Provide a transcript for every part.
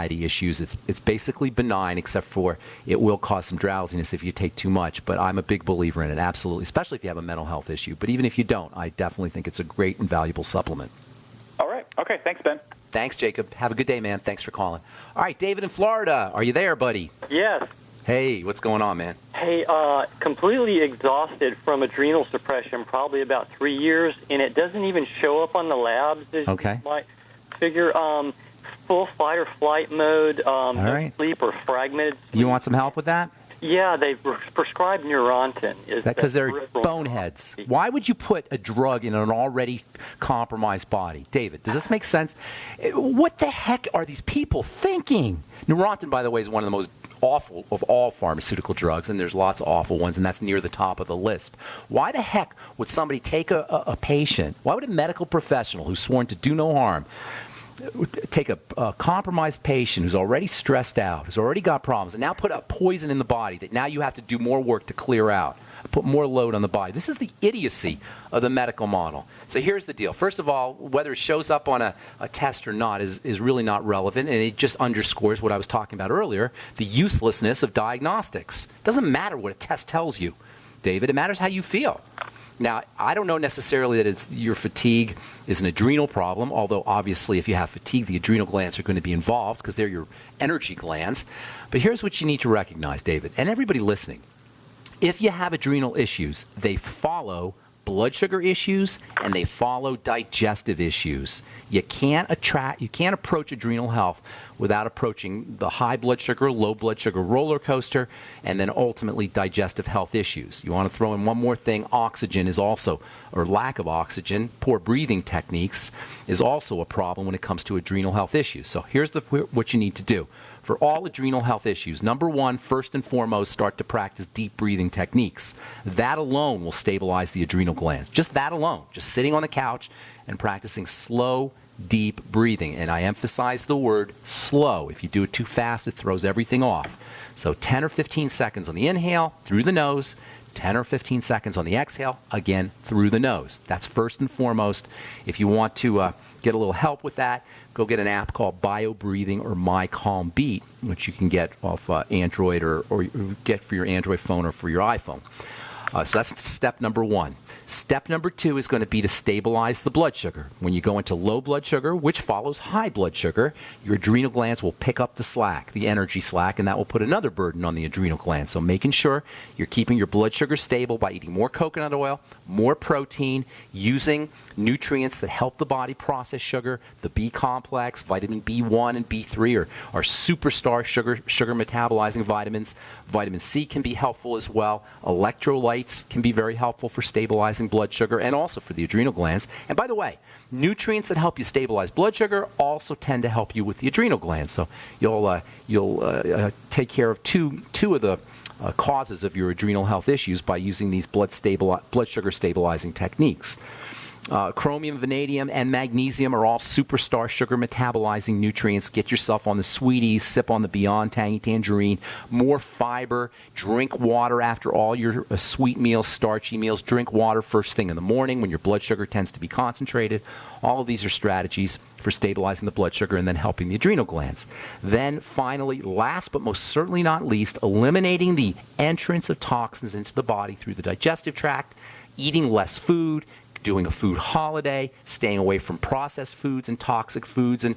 issues. It's basically benign, except for it will cause some drowsiness if you take too much. But I'm a big believer in it, absolutely, especially if you have a mental health issue. But even if you don't, I definitely think it's a great and valuable supplement. All right. Okay. Thanks, Ben. Thanks, Jacob. Have a good day, man. Thanks for calling. All right, David in Florida. Are you there, buddy? Yes. Hey, what's going on, man? Hey, completely exhausted from adrenal suppression, probably about 3 years, and it doesn't even show up on the labs, as you might figure. Full fight or flight mode, no sleep or fragmented sleep. You want some help with that? Yeah, they've prescribed Neurontin. Because they're boneheads. Why would you put a drug in an already compromised body? David, does this make sense? What the heck are these people thinking? Neurontin, by the way, is one of the most awful of all pharmaceutical drugs, and there's lots of awful ones, and that's near the top of the list. Why the heck would somebody take a patient? Why would a medical professional who's sworn to do no harm take a compromised patient who's already stressed out, who's already got problems, and now put a poison in the body that now you have to do more work to clear out, put more load on the body? This is the idiocy of the medical model. So here's the deal. First of all, whether it shows up on a test or not is really not relevant, and it just underscores what I was talking about earlier, the uselessness of diagnostics. It doesn't matter what a test tells you, David. It matters how you feel. Now, I don't know necessarily that your fatigue is an adrenal problem, although obviously if you have fatigue, the adrenal glands are going to be involved because they're your energy glands. But here's what you need to recognize, David, and everybody listening. If you have adrenal issues, they follow blood sugar issues and they follow digestive issues. You can't approach adrenal health without approaching the high blood sugar, low blood sugar roller coaster, and then ultimately digestive health issues. You want to throw in one more thing. Oxygen is also, or lack of oxygen, poor breathing techniques is also a problem when it comes to adrenal health issues. So here's what you need to do. For all adrenal health issues, number one, first and foremost, start to practice deep breathing techniques. That alone will stabilize the adrenal glands. Just that alone. Just sitting on the couch and practicing slow, deep breathing. And I emphasize the word slow. If you do it too fast, it throws everything off. So 10 or 15 seconds on the inhale, through the nose. 10 or 15 seconds on the exhale, again, through the nose. That's first and foremost. If you want to get a little help with that, go get an app called BioBreathing or My Calm Beat, which you can get off Android or get for your Android phone or for your iPhone. So that's step number one. Step number two is going to be to stabilize the blood sugar. When you go into low blood sugar, which follows high blood sugar, your adrenal glands will pick up the slack, the energy slack, and that will put another burden on the adrenal glands. So making sure you're keeping your blood sugar stable by eating more coconut oil, more protein, using nutrients that help the body process sugar. The B complex, vitamin B1 and B3 are superstar sugar metabolizing vitamins. Vitamin C can be helpful as well. Electrolytes can be very helpful for stabilizing blood sugar and also for the adrenal glands. And by the way, nutrients that help you stabilize blood sugar also tend to help you with the adrenal glands. So you'll take care of two of the causes of your adrenal health issues by using these blood sugar stabilizing techniques. Chromium, vanadium, and magnesium are all superstar sugar metabolizing nutrients. Get yourself on the sweeties, sip on the Beyond Tangy Tangerine. More fiber, drink water after all your sweet meals, starchy meals. Drink water first thing in the morning when your blood sugar tends to be concentrated. All of these are strategies for stabilizing the blood sugar and then helping the adrenal glands. Then finally, last but most certainly not least, eliminating the entrance of toxins into the body through the digestive tract, eating less food, doing a food holiday, staying away from processed foods and toxic foods and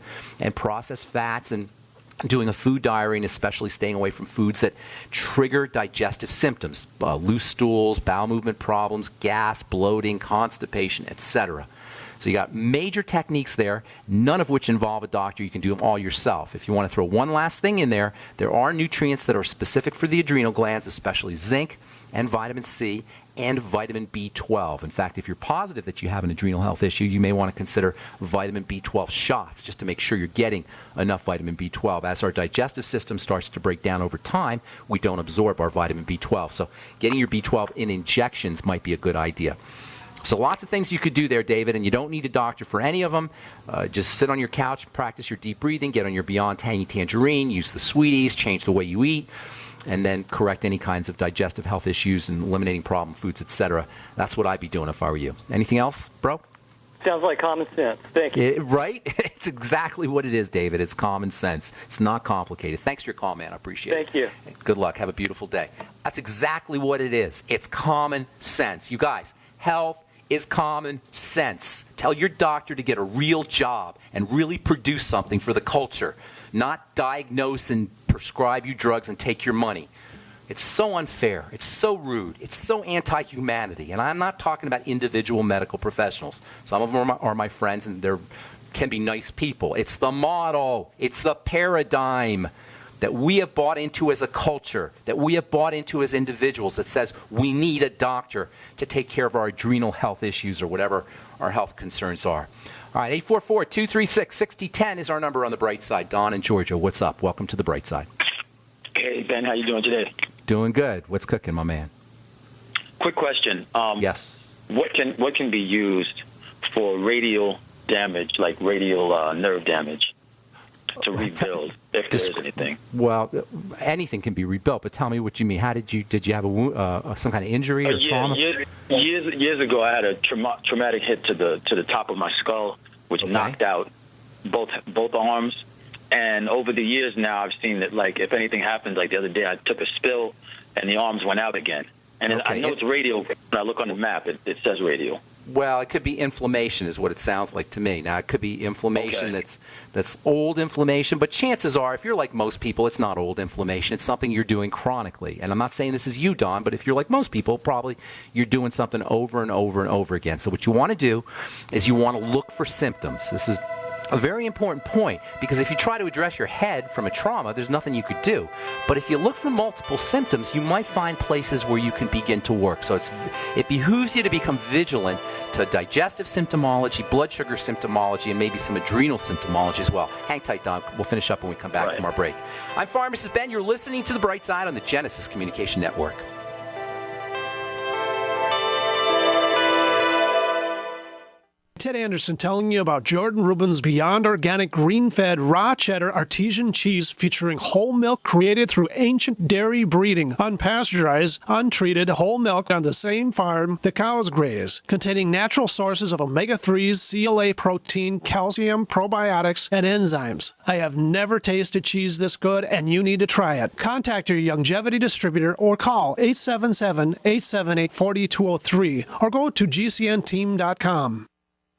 processed fats, and doing a food diary, and especially staying away from foods that trigger digestive symptoms, loose stools, bowel movement problems, gas, bloating, constipation, etc. So you got major techniques there, none of which involve a doctor. You can do them all yourself. If you want to throw one last thing in there, there are nutrients that are specific for the adrenal glands, especially zinc and vitamin C and vitamin B12. In fact, if you're positive that you have an adrenal health issue, you may want to consider vitamin B12 shots just to make sure you're getting enough vitamin B12. As our digestive system starts to break down over time, we don't absorb our vitamin B12. So getting your B12 in injections might be a good idea. So lots of things you could do there, David, and you don't need a doctor for any of them. Just sit on your couch, practice your deep breathing, get on your Beyond Tangy Tangerine, use the sweeties, change the way you eat, and then correct any kinds of digestive health issues and eliminating problem foods, etc. That's what I'd be doing if I were you. Anything else, bro? Sounds like common sense. Thank you. Right? It's exactly what it is, David. It's common sense. It's not complicated. Thanks for your call, man. I appreciate it. Thank you. Good luck. Have a beautiful day. That's exactly what it is. It's common sense. You guys, health is common sense. Tell your doctor to get a real job and really produce something for the culture, not diagnose and prescribe you drugs and take your money. It's so unfair. It's so rude. It's so anti-humanity. And I'm not talking about individual medical professionals. Some of them are my friends, and they can be nice people. It's the model. It's the paradigm that we have bought into as a culture, that we have bought into as individuals, that says we need a doctor to take care of our adrenal health issues or whatever our health concerns are. All right, 844-236-6010 is our number on the bright side. Don in Georgia, what's up? Welcome to the bright side. Hey, Ben, how you doing today? Doing good. What's cooking, my man? Quick question. Yes. What can be used for radial damage, like radial nerve damage, to rebuild, if there is anything? Well, anything can be rebuilt, but tell me what you mean. Did you have some kind of injury or trauma? Years ago, I had a traumatic hit to the top of my skull, which knocked out both arms. And over the years now, I've seen that, like, if anything happens, like the other day, I took a spill and the arms went out again. And I know it's radial. When I look on the map, it says radial. Well, it could be inflammation is what it sounds like to me. Now, it could be inflammation that's old inflammation, but chances are, if you're like most people, it's not old inflammation. It's something you're doing chronically. And I'm not saying this is you, Don, but if you're like most people, probably you're doing something over and over and over again. So what you want to do is you want to look for symptoms. This is a very important point, because if you try to address your head from a trauma, there's nothing you could do. But if you look for multiple symptoms, you might find places where you can begin to work. So it behooves you to become vigilant to digestive symptomology, blood sugar symptomology, and maybe some adrenal symptomology as well. Hang tight, Don. We'll finish up when we come back from our break. I'm Pharmacist Ben. You're listening to The Bright Side on the Genesis Communication Network. Ted Anderson telling you about Jordan Rubin's Beyond Organic Green-Fed Raw Cheddar Artesian Cheese featuring whole milk created through ancient dairy breeding, unpasteurized, untreated whole milk on the same farm the cows graze, containing natural sources of omega-3s, CLA protein, calcium, probiotics, and enzymes. I have never tasted cheese this good, and you need to try it. Contact your Longevity distributor or call 877-878-4203 or go to gcnteam.com.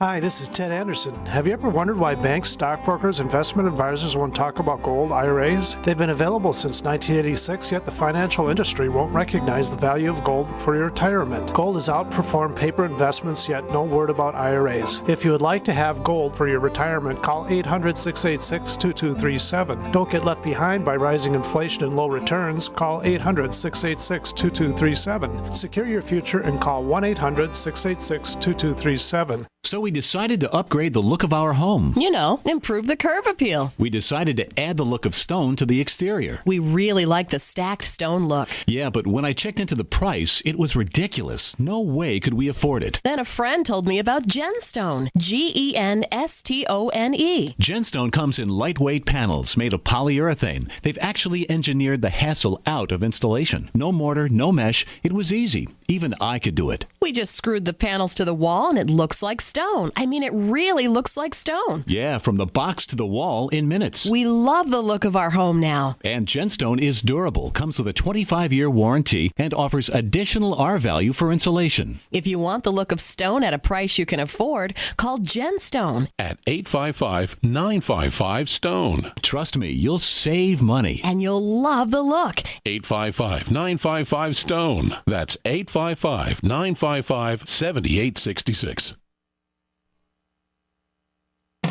Hi, this is Ted Anderson. Have you ever wondered why banks, stockbrokers, investment advisors won't talk about gold IRAs? They've been available since 1986, yet the financial industry won't recognize the value of gold for your retirement. Gold has outperformed paper investments, yet no word about IRAs. If you would like to have gold for your retirement, call 800-686-2237. Don't get left behind by rising inflation and low returns. Call 800-686-2237. Secure your future and call 1-800-686-2237. So we decided to upgrade the look of our home. You know, improve the curb appeal. We decided to add the look of stone to the exterior. We really like the stacked stone look. Yeah, but when I checked into the price, it was ridiculous. No way could we afford it. Then a friend told me about Genstone. Genstone. Genstone comes in lightweight panels made of polyurethane. They've actually engineered the hassle out of installation. No mortar, no mesh. It was easy. Even I could do it. We just screwed the panels to the wall and it looks like stone. I mean, it really looks like stone. Yeah, from the box to the wall in minutes. We love the look of our home now. And Genstone is durable, comes with a 25-year warranty, and offers additional R value for insulation. If you want the look of stone at a price you can afford, call Genstone at 855-955-STONE. Trust me, you'll save money. And you'll love the look. 855-955-STONE. That's 855-955-7866.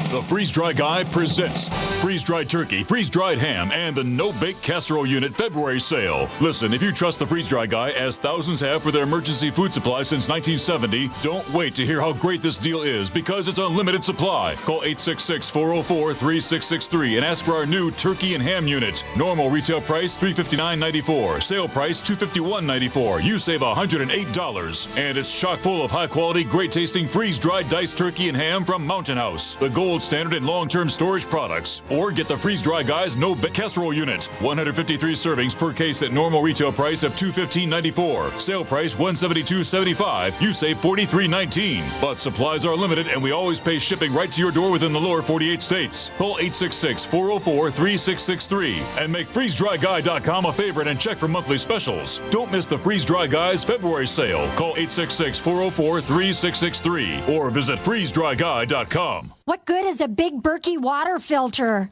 The Freeze-Dry Guy presents freeze-dried turkey, freeze-dried ham, and the no-bake casserole unit February sale. Listen, if you trust the Freeze-Dry Guy, as thousands have for their emergency food supply since 1970, don't wait to hear how great this deal is, because it's unlimited supply. Call 866-404-3663 and ask for our new turkey and ham unit. Normal retail price $359.94. Sale price $251.94. You save $108. And it's chock full of high-quality, great-tasting freeze-dried diced turkey and ham from Mountain House, the gold standard in long-term storage products. Or get the Freeze Dry Guy's No Bake Casserole Unit. 153 servings per case at normal retail price of $215.94. Sale price $172.75. You save $43.19. But supplies are limited, and we always pay shipping right to your door within the lower 48 states. Call 866-404-3663 and make FreezeDryGuy.com a favorite and check for monthly specials. Don't miss the Freeze Dry Guy's February sale. Call 866-404-3663 or visit FreezeDryGuy.com. What good is a Big Berkey water filter?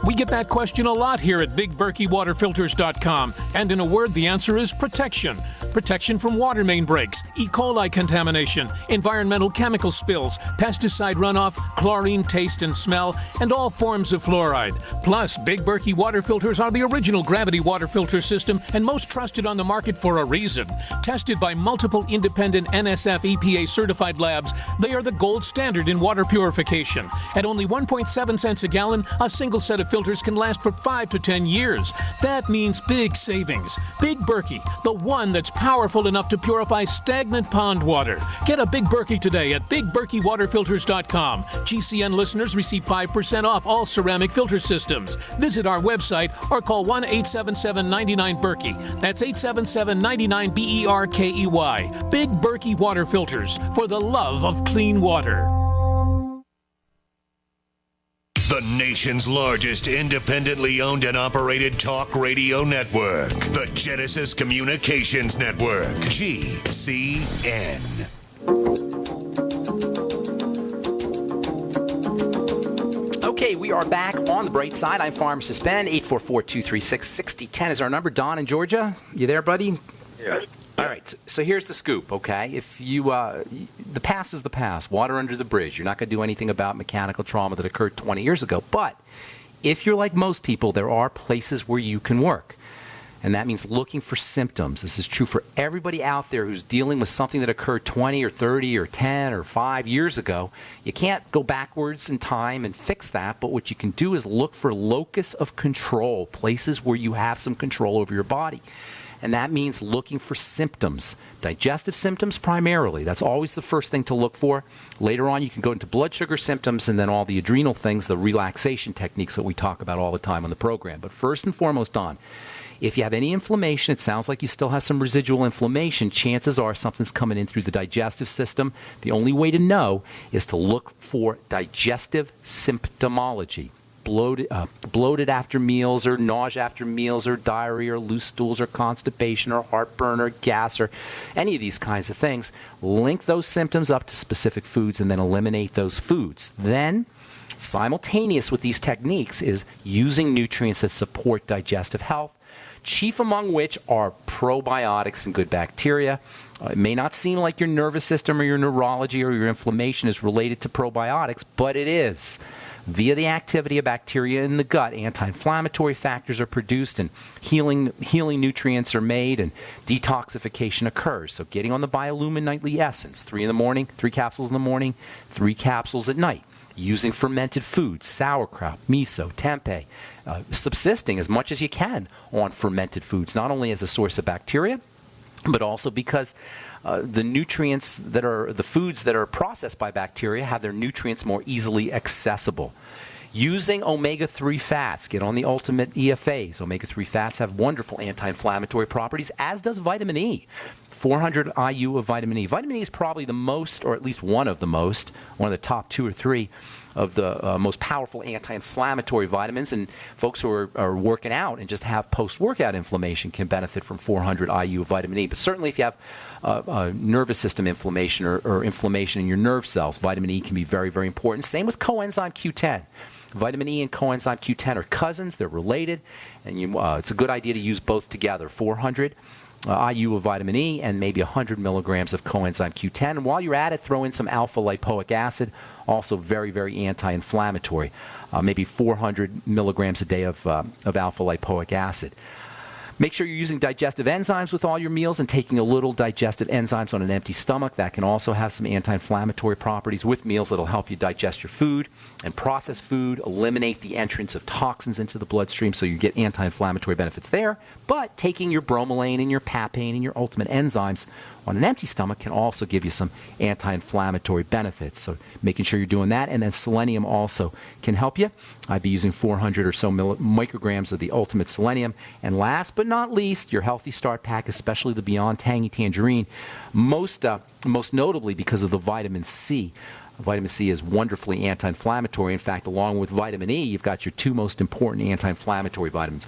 We get that question a lot here at BigBerkeyWaterFilters.com. And in a word, the answer is protection. Protection from water main breaks, E. coli contamination, environmental chemical spills, pesticide runoff, chlorine taste and smell, and all forms of fluoride. Plus, Big Berkey water filters are the original gravity water filter system and most trusted on the market for a reason. Tested by multiple independent NSF EPA certified labs, they are the gold standard in water purification. At only 1.7 cents a gallon, a single set of filters can last for 5 to 10 years. That means big savings. Big Berkey, the one that's powerful enough to purify stagnant pond water. Get a Big Berkey today at BigBerkeyWaterFilters.com. GCN listeners receive 5% off all ceramic filter systems. Visit our website or call 1-877-99-BERKEY. That's 877-99-BERKEY. Big Berkey Water Filters, for the love of clean water. The nation's largest independently owned and operated talk radio network. The Genesis Communications Network. GCN. Okay, we are back on the bright side. I'm Pharmacist Ben. 844-236-6010 is our number. Don in Georgia, you there, buddy? Yes. All right, so here's the scoop, okay? If you, the past is the past, water under the bridge. You're not going to do anything about mechanical trauma that occurred 20 years ago. But if you're like most people, there are places where you can work. And that means looking for symptoms. This is true for everybody out there who's dealing with something that occurred 20 or 30 or 10 or 5 years ago. You can't go backwards in time and fix that, but what you can do is look for locus of control, places where you have some control over your body. And that means looking for symptoms, digestive symptoms primarily. That's always the first thing to look for. Later on, you can go into blood sugar symptoms and then all the adrenal things, the relaxation techniques that we talk about all the time on the program. But first and foremost, Don, if you have any inflammation, it sounds like you still have some residual inflammation, chances are something's coming in through the digestive system. The only way to know is to look for digestive symptomology. Bloated after meals, or nausea after meals, or diarrhea, or loose stools, or constipation, or heartburn, or gas, or any of these kinds of things. Link those symptoms up to specific foods and then eliminate those foods. Then, simultaneous with these techniques is using nutrients that support digestive health, chief among which are probiotics and good bacteria. It may not seem like your nervous system or your neurology or your inflammation is related to probiotics, but it is. Via the activity of bacteria in the gut, anti-inflammatory factors are produced and healing nutrients are made and detoxification occurs. So getting on the Biolumin Nightly Essence, 3 capsules in the morning, 3 capsules at night. Using fermented foods, sauerkraut, miso, tempeh, subsisting as much as you can on fermented foods, not only as a source of bacteria, but also because the nutrients that are, the foods that are processed by bacteria have their nutrients more easily accessible. Using omega-3 fats, get on the ultimate EFAs. Omega-3 fats have wonderful anti-inflammatory properties, as does vitamin E. 400 IU of vitamin E. Vitamin E is probably the most, or at least one of the top 2 or 3 of the most powerful anti-inflammatory vitamins, and folks who are working out and just have post-workout inflammation can benefit from 400 IU of vitamin E. But certainly if you have nervous system inflammation or inflammation in your nerve cells, vitamin E can be very, very important. Same with coenzyme Q10. Vitamin E and coenzyme Q10 are cousins. They're related, and it's a good idea to use both together. 400 IU of vitamin E and maybe 100 milligrams of coenzyme Q10. And while you're at it, throw in some alpha lipoic acid, also very, very anti-inflammatory. Maybe 400 milligrams a day of alpha lipoic acid. Make sure you're using digestive enzymes with all your meals and taking a little digestive enzymes on an empty stomach. That can also have some anti-inflammatory properties with meals that'll help you digest your food and process food, eliminate the entrance of toxins into the bloodstream, so you get anti-inflammatory benefits there. But taking your bromelain and your papain and your ultimate enzymes on an empty stomach can also give you some anti-inflammatory benefits. So making sure you're doing that. And then selenium also can help you. I'd be using 400 or so micrograms of the ultimate selenium. And last but not least, your Healthy Start Pack, especially the Beyond Tangy Tangerine, most notably because of the vitamin C. Vitamin C is wonderfully anti-inflammatory. In fact, along with vitamin E, you've got your two most important anti-inflammatory vitamins.